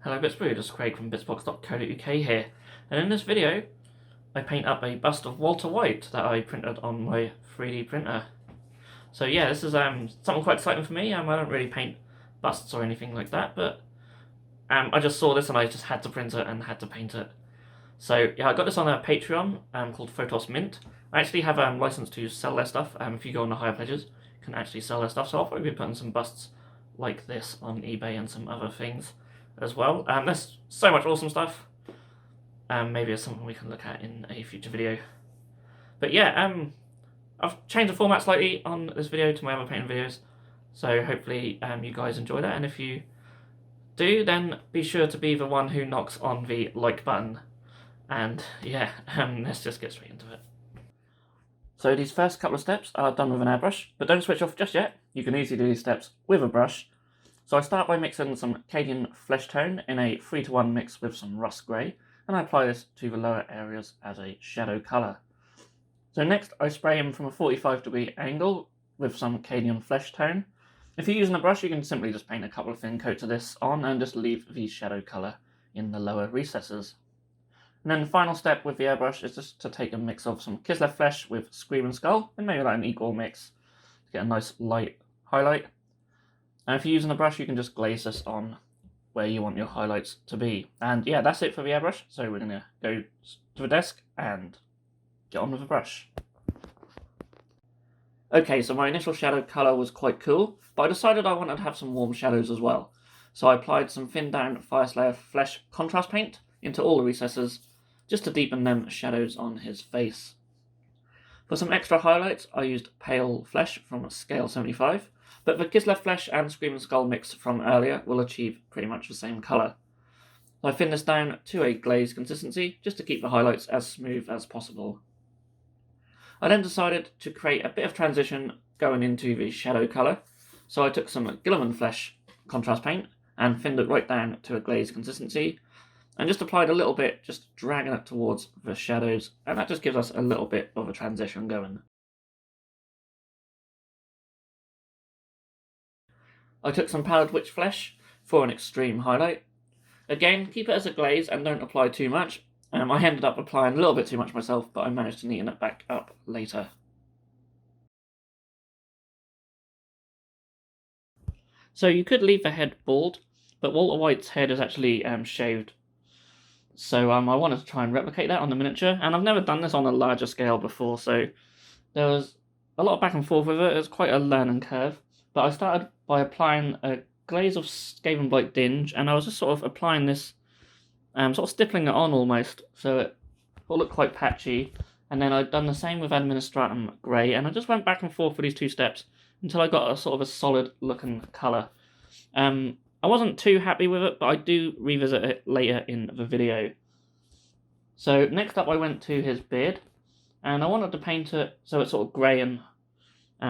Hello Bitzbox, it's Craig from Bitzbox.co.uk here, and in this video I paint up a bust of Walter White that I printed on my 3D printer. So yeah, this is something quite exciting for me. I don't really paint busts or anything like that, but I just saw this and I just had to print it and had to paint it. So yeah, I got this on a Patreon called Photos Mint. I actually have license to sell their stuff. If you go on the higher pledges, you can actually sell their stuff. So I'll probably be putting some busts like this on eBay and some other things as well. There's so much awesome stuff. Maybe it's something we can look at in a future video. But yeah, I've changed the format slightly on this video to my other painting videos, so hopefully you guys enjoy that. And if you do, then be sure to be the one who knocks on the like button. And yeah, let's just get straight into it. So these first couple of steps are done with an airbrush, but don't switch off just yet. You can easily do these steps with a brush. So I start by mixing some Cadian Flesh Tone in a 3:1 mix with some Rust Grey, and I apply this to the lower areas as a shadow colour. So next I spray him from a 45-degree angle with some Cadian Flesh Tone. If you're using a brush, you can simply just paint a couple of thin coats of this on and just leave the shadow colour in the lower recesses. And then the final step with the airbrush is just to take a mix of some Kislev Flesh with Scream & Skull, and maybe like an equal mix to get a nice light highlight. And if you're using a brush, you can just glaze this on where you want your highlights to be. And yeah, that's it for the airbrush. So we're going to go to the desk and get on with the brush. Okay, so my initial shadow colour was quite cool, but I decided I wanted to have some warm shadows as well. So I applied some thinned down Fyreslayer Flesh contrast paint into all the recesses, just to deepen them shadows on his face. For some extra highlights, I used Pale Flesh from Scale 75, but the Kislev Flesh and Scream & Skull mix from earlier will achieve pretty much the same colour. So I thinned this down to a glaze consistency, just to keep the highlights as smooth as possible. I then decided to create a bit of transition going into the shadow colour, so I took some Guilliman Flesh contrast paint and thinned it right down to a glaze consistency, and just applied a little bit, just dragging it towards the shadows, and that just gives us a little bit of a transition going. I took some Pallid Witch Flesh for an extreme highlight. Again, keep it as a glaze and don't apply too much. I ended up applying a little bit too much myself, but I managed to neaten it back up later. So you could leave the head bald, but Walter White's head is actually shaved. So I wanted to try and replicate that on the miniature, and I've never done this on a larger scale before, so there was a lot of back and forth with it. It was quite a learning curve, but I started by applying a glaze of Skaven Blight Dinge, and I was just sort of applying this, sort of stippling it on almost, so it will look quite patchy. And then I'd done the same with Administratum Grey, and I just went back and forth with these two steps until I got a sort of a solid looking colour. I wasn't too happy with it, but I do revisit it later in the video. So next up I went to his beard, and I wanted to paint it so it's sort of grey and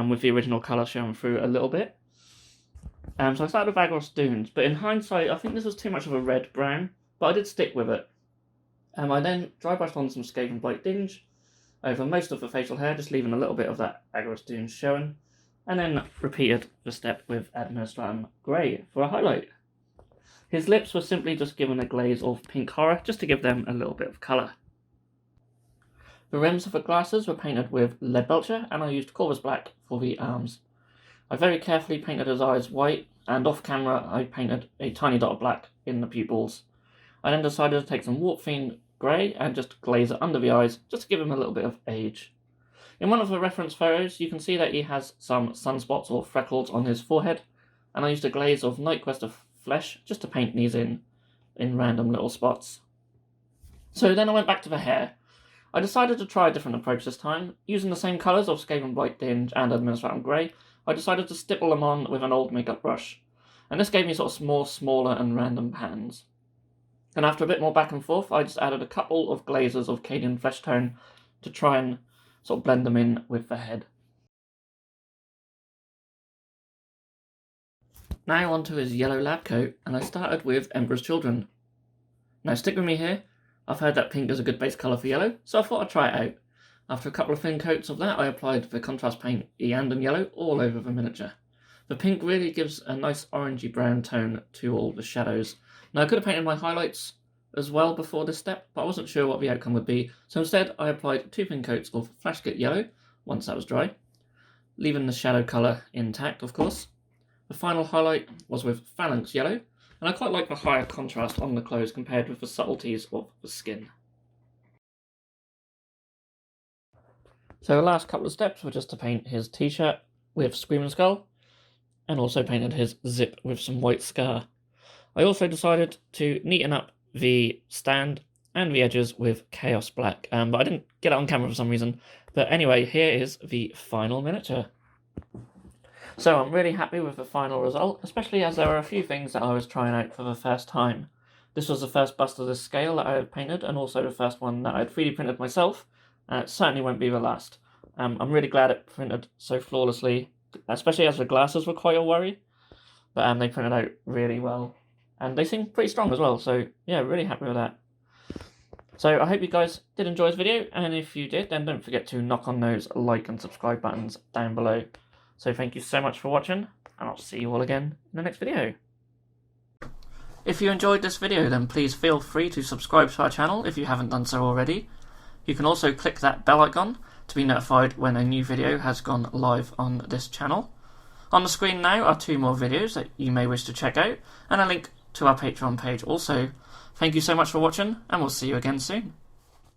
with the original colour showing through a little bit. So I started with Agros Dunes, but in hindsight I think this was too much of a red-brown, but I did stick with it. I then dry brushed on some Skaven Blight Dinge over most of the facial hair, just leaving a little bit of that Agros Dunes showing, and then repeated the step with Administratum Grey for a highlight. His lips were simply just given a glaze of pink horror, just to give them a little bit of colour. The rims of the glasses were painted with Lead Belcher, and I used Corvus Black for the arms. I very carefully painted his eyes white, and off camera I painted a tiny dot of black in the pupils. I then decided to take some Warp Fiend Grey and just glaze it under the eyes, just to give him a little bit of age. In one of the reference photos, you can see that he has some sunspots or freckles on his forehead, and I used a glaze of Nightquest of Flesh just to paint these in random little spots. So then I went back to the hair. I decided to try a different approach this time. Using the same colours of Skaven Blight Dinge and Administratum Grey, I decided to stipple them on with an old makeup brush, and this gave me sort of more smaller and random patterns. And after a bit more back and forth, I just added a couple of glazes of Cadian Flesh Tone to try and sort of blend them in with the head. Now onto his yellow lab coat, and I started with Emperor's Children. Now stick with me here. I've heard that pink is a good base colour for yellow, so I thought I'd try it out. After a couple of thin coats of that, I applied the contrast paint Eandon Yellow all over the miniature. The pink really gives a nice orangey brown tone to all the shadows. Now I could have painted my highlights as well before this step, but I wasn't sure what the outcome would be, so instead I applied 2 thin coats of Flash Grit Yellow once that was dry, leaving the shadow colour intact of course. The final highlight was with Phalanx Yellow, and I quite like the higher contrast on the clothes compared with the subtleties of the skin. So the last couple of steps were just to paint his t-shirt with Screaming Skull, and also painted his zip with some white scar. I also decided to neaten up the stand and the edges with Chaos Black, but I didn't get it on camera for some reason. But anyway, here is the final miniature. So I'm really happy with the final result, especially as there were a few things that I was trying out for the first time. This was the first bust of this scale that I had painted, and also the first one that I had 3D printed myself, and it certainly won't be the last. I'm really glad it printed so flawlessly, especially as the glasses were quite a worry, but they printed out really well. And they seem pretty strong as well, so yeah, really happy with that. So I hope you guys did enjoy this video, and if you did, then don't forget to knock on those like and subscribe buttons down below. So thank you so much for watching, and I'll see you all again in the next video. If you enjoyed this video, then please feel free to subscribe to our channel if you haven't done so already. You can also click that bell icon to be notified when a new video has gone live on this channel. On the screen now are 2 more videos that you may wish to check out, and a link to our Patreon page also. Thank you so much for watching, and we'll see you again soon.